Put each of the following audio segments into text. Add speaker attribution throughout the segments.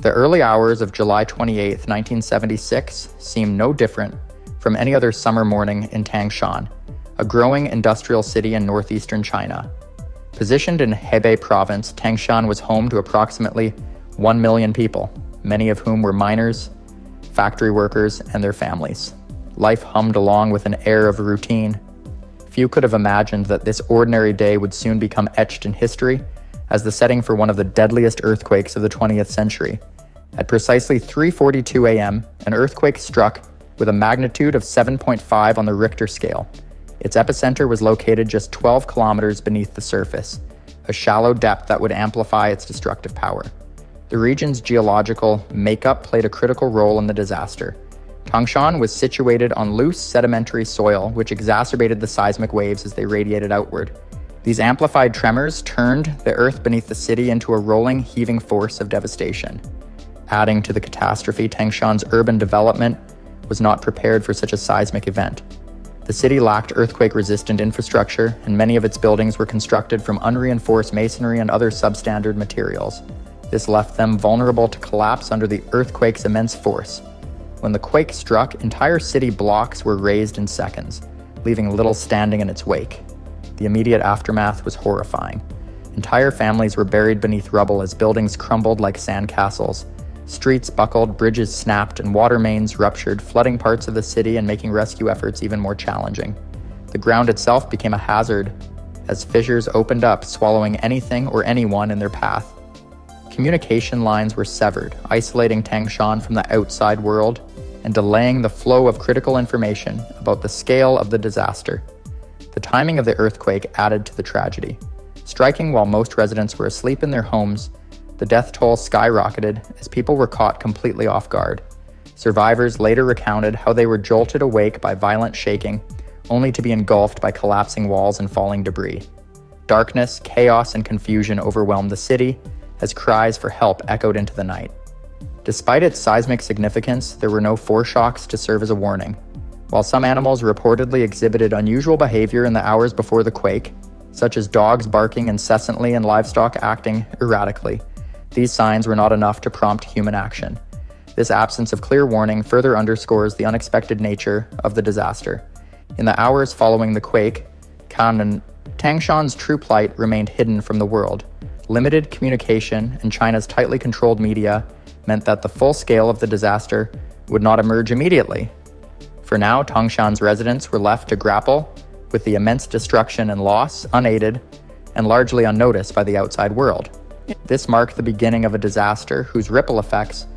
Speaker 1: The early hours of July 28, 1976 seem no different from any other summer morning in Tangshan, a growing industrial city in northeastern China. Positioned in Hebei province, Tangshan was home to approximately 1 million people, many of whom were miners, factory workers, and their families. Life hummed along with an air of routine. Few could have imagined that this ordinary day would soon become etched in history as the setting for one of the deadliest earthquakes of the 20th century. At precisely 3:42 a.m., an earthquake struck with a magnitude of 7.5 on the Richter scale. Its epicenter was located just 12 kilometers beneath the surface, a shallow depth that would amplify its destructive power. The region's geological makeup played a critical role in the disaster. Tangshan was situated on loose sedimentary soil, which exacerbated the seismic waves as they radiated outward. These amplified tremors turned the earth beneath the city into a rolling, heaving force of devastation. Adding to the catastrophe, Tangshan's urban development was not prepared for such a seismic event. The city lacked earthquake-resistant infrastructure, and many of its buildings were constructed from unreinforced masonry and other substandard materials. This left them vulnerable to collapse under the earthquake's immense force. When the quake struck, entire city blocks were razed in seconds, leaving little standing in its wake. The immediate aftermath was horrifying. Entire families were buried beneath rubble as buildings crumbled like sandcastles. Streets buckled, bridges snapped, and water mains ruptured, flooding parts of the city and making rescue efforts even more challenging. The ground itself became a hazard as fissures opened up, swallowing anything or anyone in their path. Communication lines were severed, isolating Tangshan from the outside world and delaying the flow of critical information about the scale of the disaster. The timing of the earthquake added to the tragedy. Striking while most residents were asleep in their homes, the death toll skyrocketed as people were caught completely off guard. Survivors later recounted how they were jolted awake by violent shaking, only to be engulfed by collapsing walls and falling debris. Darkness, chaos, and confusion overwhelmed the city as cries for help echoed into the night. Despite its seismic significance, there were no foreshocks to serve as a warning. While some animals reportedly exhibited unusual behavior in the hours before the quake, such as dogs barking incessantly and livestock acting erratically, these signs were not enough to prompt human action. This absence of clear warning further underscores the unexpected nature of the disaster. In the hours following the quake, Tangshan's true plight remained hidden from the world. Limited communication and China's tightly controlled media meant that the full scale of the disaster would not emerge immediately. For now, Tangshan's residents were left to grapple with the immense destruction and loss, unaided and largely unnoticed by the outside world. This marked the beginning of a disaster whose ripple effects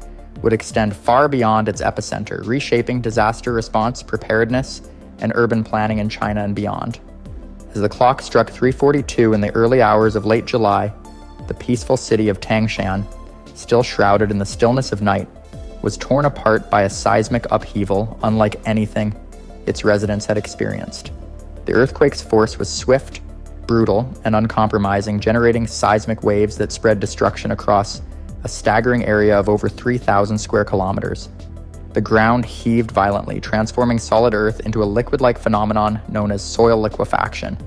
Speaker 1: would extend far beyond its epicenter, reshaping disaster response, preparedness, and urban planning in China and beyond. As the clock struck 3:42 in the early hours of late July, the peaceful city of Tangshan, still shrouded in the stillness of night, was torn apart by a seismic upheaval unlike anything its residents had experienced. The earthquake's force was swift, brutal, and uncompromising, generating seismic waves that spread destruction across a staggering area of over 3,000 square kilometers. The ground heaved violently, transforming solid earth into a liquid-like phenomenon known as soil liquefaction,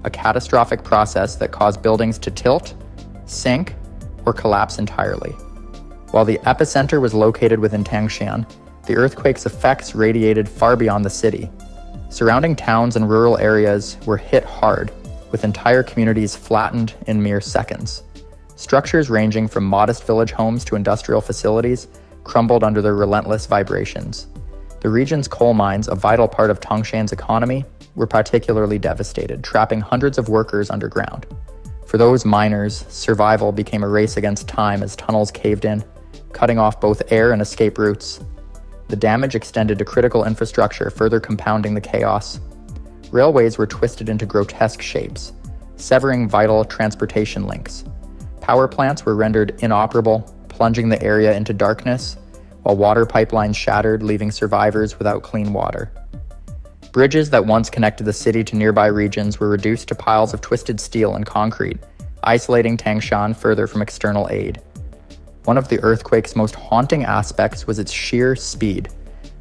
Speaker 1: a catastrophic process that caused buildings to tilt, sink, or collapse entirely. While the epicenter was located within Tangshan, the earthquake's effects radiated far beyond the city. Surrounding towns and rural areas were hit hard, with entire communities flattened in mere seconds. Structures ranging from modest village homes to industrial facilities crumbled under the relentless vibrations. The region's coal mines, a vital part of Tangshan's economy, were particularly devastated, trapping hundreds of workers underground. For those miners, survival became a race against time as tunnels caved in, cutting off both air and escape routes. The damage extended to critical infrastructure, further compounding the chaos. Railways were twisted into grotesque shapes, severing vital transportation links. Power plants were rendered inoperable, plunging the area into darkness, while water pipelines shattered, leaving survivors without clean water. Bridges that once connected the city to nearby regions were reduced to piles of twisted steel and concrete, isolating Tangshan further from external aid. One of the earthquake's most haunting aspects was its sheer speed.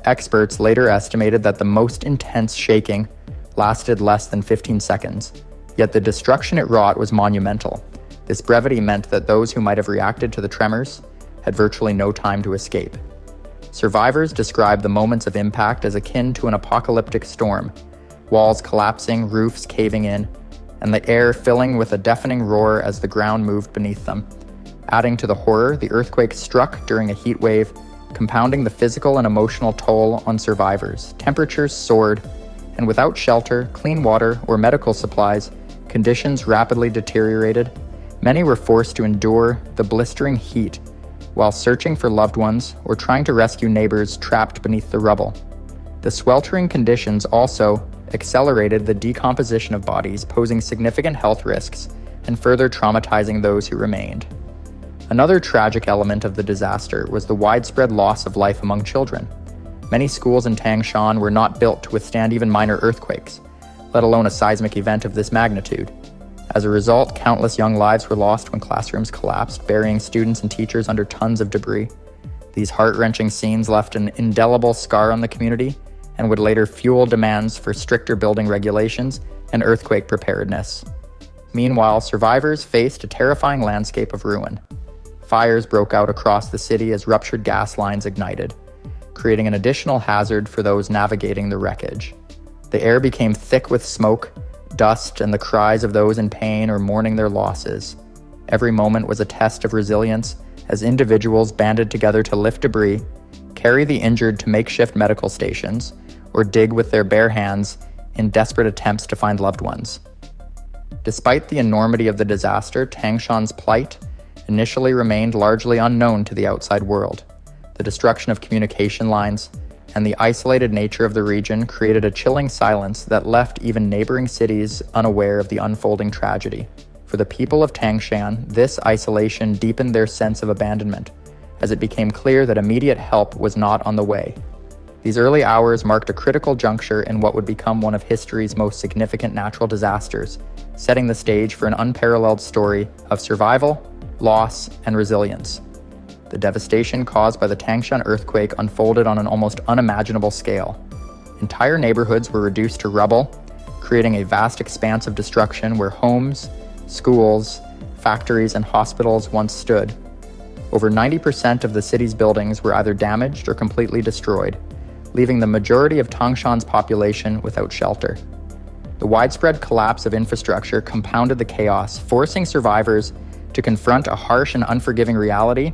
Speaker 1: Experts later estimated that the most intense shaking lasted less than 15 seconds, yet the destruction it wrought was monumental. This brevity meant that those who might have reacted to the tremors had virtually no time to escape. Survivors describe the moments of impact as akin to an apocalyptic storm, walls collapsing, roofs caving in, and the air filling with a deafening roar as the ground moved beneath them. Adding to the horror, the earthquake struck during a heat wave, compounding the physical and emotional toll on survivors. Temperatures soared, and without shelter, clean water, or medical supplies, conditions rapidly deteriorated. Many were forced to endure the blistering heat while searching for loved ones or trying to rescue neighbors trapped beneath the rubble. The sweltering conditions also accelerated the decomposition of bodies, posing significant health risks and further traumatizing those who remained. Another tragic element of the disaster was the widespread loss of life among children. Many schools in Tangshan were not built to withstand even minor earthquakes, let alone a seismic event of this magnitude. As a result, countless young lives were lost when classrooms collapsed, burying students and teachers under tons of debris. These heart-wrenching scenes left an indelible scar on the community and would later fuel demands for stricter building regulations and earthquake preparedness. Meanwhile, survivors faced a terrifying landscape of ruin. Fires broke out across the city as ruptured gas lines ignited, creating an additional hazard for those navigating the wreckage. The air became thick with smoke, dust, and the cries of those in pain or mourning their losses. Every moment was a test of resilience as individuals banded together to lift debris, carry the injured to makeshift medical stations, or dig with their bare hands in desperate attempts to find loved ones. Despite the enormity of the disaster, Tangshan's plight initially remained largely unknown to the outside world. The destruction of communication lines and the isolated nature of the region created a chilling silence that left even neighboring cities unaware of the unfolding tragedy. For the people of Tangshan, this isolation deepened their sense of abandonment, as it became clear that immediate help was not on the way. These early hours marked a critical juncture in what would become one of history's most significant natural disasters, setting the stage for an unparalleled story of survival, loss, and resilience. The devastation caused by the Tangshan earthquake unfolded on an almost unimaginable scale. Entire neighborhoods were reduced to rubble, creating a vast expanse of destruction where homes, schools, factories, and hospitals once stood. Over 90% of the city's buildings were either damaged or completely destroyed, leaving the majority of Tangshan's population without shelter. The widespread collapse of infrastructure compounded the chaos, forcing survivors to confront a harsh and unforgiving reality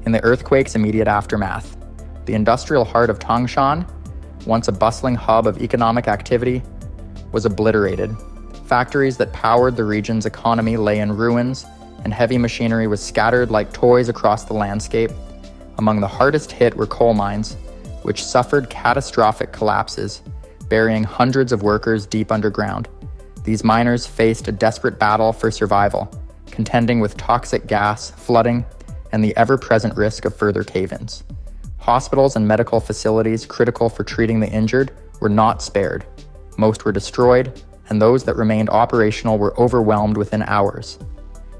Speaker 1: in the earthquake's immediate aftermath. The industrial heart of Tangshan, once a bustling hub of economic activity, was obliterated. Factories that powered the region's economy lay in ruins, and heavy machinery was scattered like toys across the landscape. Among the hardest hit were coal mines, which suffered catastrophic collapses, burying hundreds of workers deep underground. These miners faced a desperate battle for survival, contending with toxic gas, flooding, and the ever-present risk of further cave-ins. Hospitals and medical facilities critical for treating the injured were not spared. Most were destroyed, and those that remained operational were overwhelmed within hours.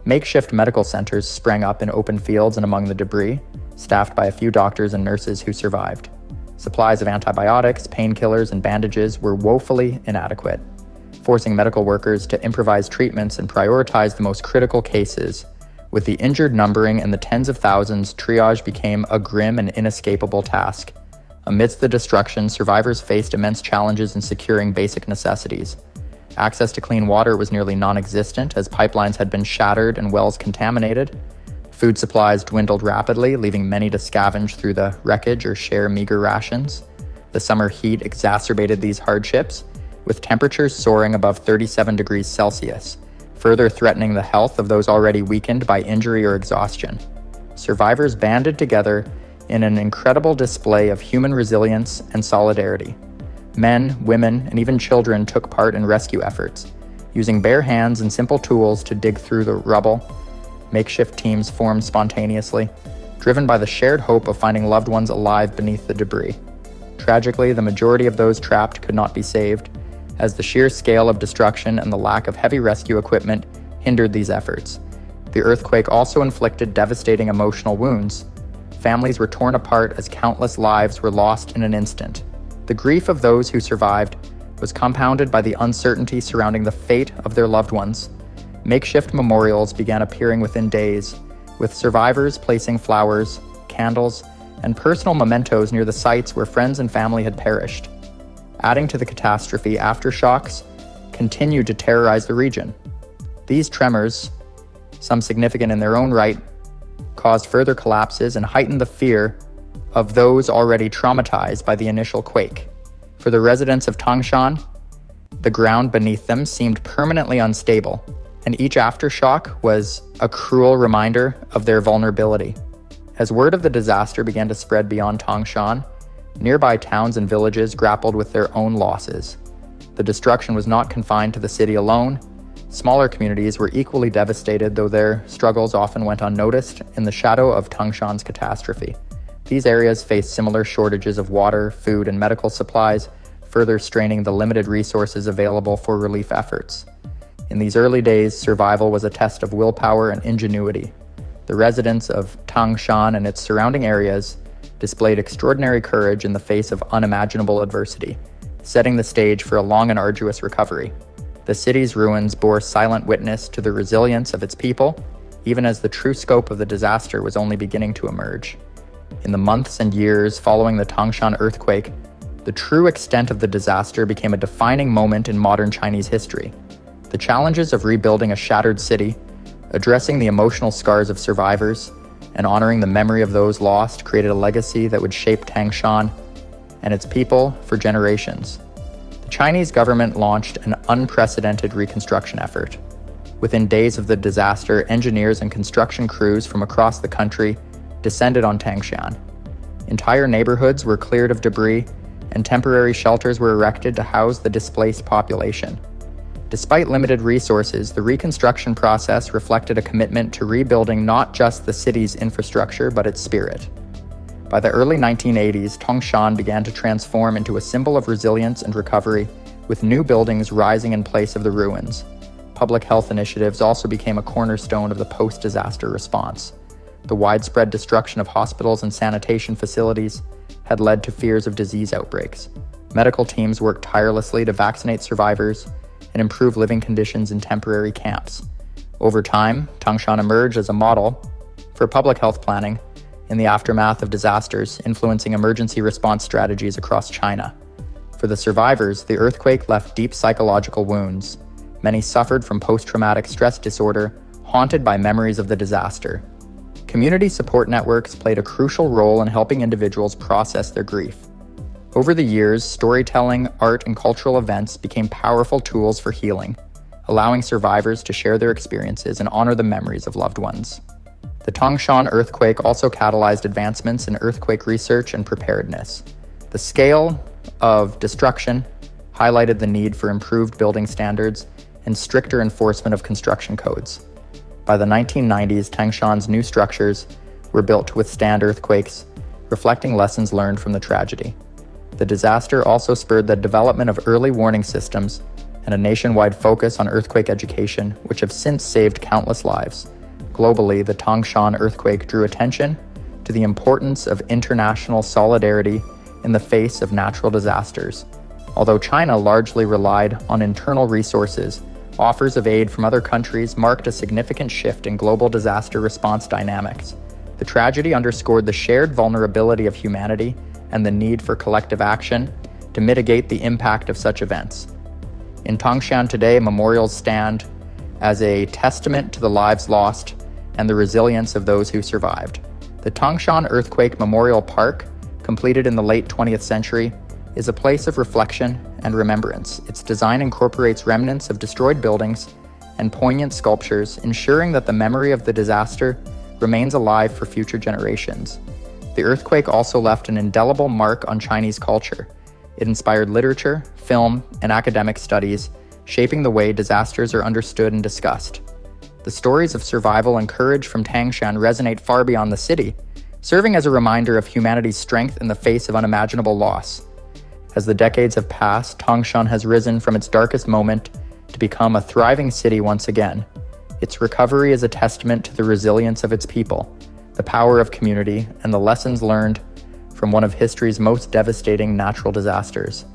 Speaker 1: Makeshift medical centers sprang up in open fields and among the debris, staffed by a few doctors and nurses who survived. Supplies of antibiotics, painkillers, and bandages were woefully inadequate, forcing medical workers to improvise treatments and prioritize the most critical cases. With the injured numbering in the tens of thousands, triage became a grim and inescapable task. Amidst the destruction, survivors faced immense challenges in securing basic necessities. Access to clean water was nearly non-existent, as pipelines had been shattered and wells contaminated. Food supplies dwindled rapidly, leaving many to scavenge through the wreckage or share meager rations. The summer heat exacerbated these hardships, with temperatures soaring above 37 degrees Celsius, further threatening the health of those already weakened by injury or exhaustion. Survivors banded together in an incredible display of human resilience and solidarity. Men, women, and even children took part in rescue efforts, using bare hands and simple tools to dig through the rubble. Makeshift teams formed spontaneously, driven by the shared hope of finding loved ones alive beneath the debris. Tragically, the majority of those trapped could not be saved, as the sheer scale of destruction and the lack of heavy rescue equipment hindered these efforts. The earthquake also inflicted devastating emotional wounds. Families were torn apart as countless lives were lost in an instant. The grief of those who survived was compounded by the uncertainty surrounding the fate of their loved ones. Makeshift memorials began appearing within days, with survivors placing flowers, candles, and personal mementos near the sites where friends and family had perished. Adding to the catastrophe, aftershocks continued to terrorize the region. These tremors, some significant in their own right, caused further collapses and heightened the fear of those already traumatized by the initial quake. For the residents of Tangshan, the ground beneath them seemed permanently unstable, and each aftershock was a cruel reminder of their vulnerability. As word of the disaster began to spread beyond Tangshan, nearby towns and villages grappled with their own losses. The destruction was not confined to the city alone. Smaller communities were equally devastated, though their struggles often went unnoticed in the shadow of Tangshan's catastrophe. These areas faced similar shortages of water, food, and medical supplies, further straining the limited resources available for relief efforts. In these early days, survival was a test of willpower and ingenuity. The residents of Tangshan and its surrounding areas displayed extraordinary courage in the face of unimaginable adversity, setting the stage for a long and arduous recovery. The city's ruins bore silent witness to the resilience of its people, even as the true scope of the disaster was only beginning to emerge. In the months and years following the Tangshan earthquake, the true extent of the disaster became a defining moment in modern Chinese history. The challenges of rebuilding a shattered city, addressing the emotional scars of survivors, and honoring the memory of those lost created a legacy that would shape Tangshan and its people for generations. The Chinese government launched an unprecedented reconstruction effort. Within days of the disaster, engineers and construction crews from across the country descended on Tangshan. Entire neighborhoods were cleared of debris, and temporary shelters were erected to house the displaced population. Despite limited resources, the reconstruction process reflected a commitment to rebuilding not just the city's infrastructure, but its spirit. By the early 1980s, Tangshan began to transform into a symbol of resilience and recovery, with new buildings rising in place of the ruins. Public health initiatives also became a cornerstone of the post-disaster response. The widespread destruction of hospitals and sanitation facilities had led to fears of disease outbreaks. Medical teams worked tirelessly to vaccinate survivors and improve living conditions in temporary camps. Over time, Tangshan emerged as a model for public health planning in the aftermath of disasters, influencing emergency response strategies across China. For the survivors, the earthquake left deep psychological wounds. Many suffered from post-traumatic stress disorder, haunted by memories of the disaster. Community support networks played a crucial role in helping individuals process their grief. Over the years, storytelling, art, and cultural events became powerful tools for healing, allowing survivors to share their experiences and honor the memories of loved ones. The Tangshan earthquake also catalyzed advancements in earthquake research and preparedness. The scale of destruction highlighted the need for improved building standards and stricter enforcement of construction codes. By the 1990s, Tangshan's new structures were built to withstand earthquakes, reflecting lessons learned from the tragedy. The disaster also spurred the development of early warning systems and a nationwide focus on earthquake education, which have since saved countless lives. Globally, the Tangshan earthquake drew attention to the importance of international solidarity in the face of natural disasters. Although China largely relied on internal resources, offers of aid from other countries marked a significant shift in global disaster response dynamics. The tragedy underscored the shared vulnerability of humanity and the need for collective action to mitigate the impact of such events. In Tangshan today, memorials stand as a testament to the lives lost and the resilience of those who survived. The Tangshan Earthquake Memorial Park, completed in the late 20th century, is a place of reflection and remembrance. Its design incorporates remnants of destroyed buildings and poignant sculptures, ensuring that the memory of the disaster remains alive for future generations. The earthquake also left an indelible mark on Chinese culture. It inspired literature, film, and academic studies, shaping the way disasters are understood and discussed. The stories of survival and courage from Tangshan resonate far beyond the city, serving as a reminder of humanity's strength in the face of unimaginable loss. As the decades have passed, Tangshan has risen from its darkest moment to become a thriving city once again. Its recovery is a testament to the resilience of its people, the power of community, and the lessons learned from one of history's most devastating natural disasters.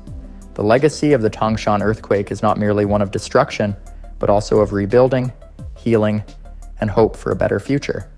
Speaker 1: The legacy of the Tangshan earthquake is not merely one of destruction, but also of rebuilding, healing, and hope for a better future.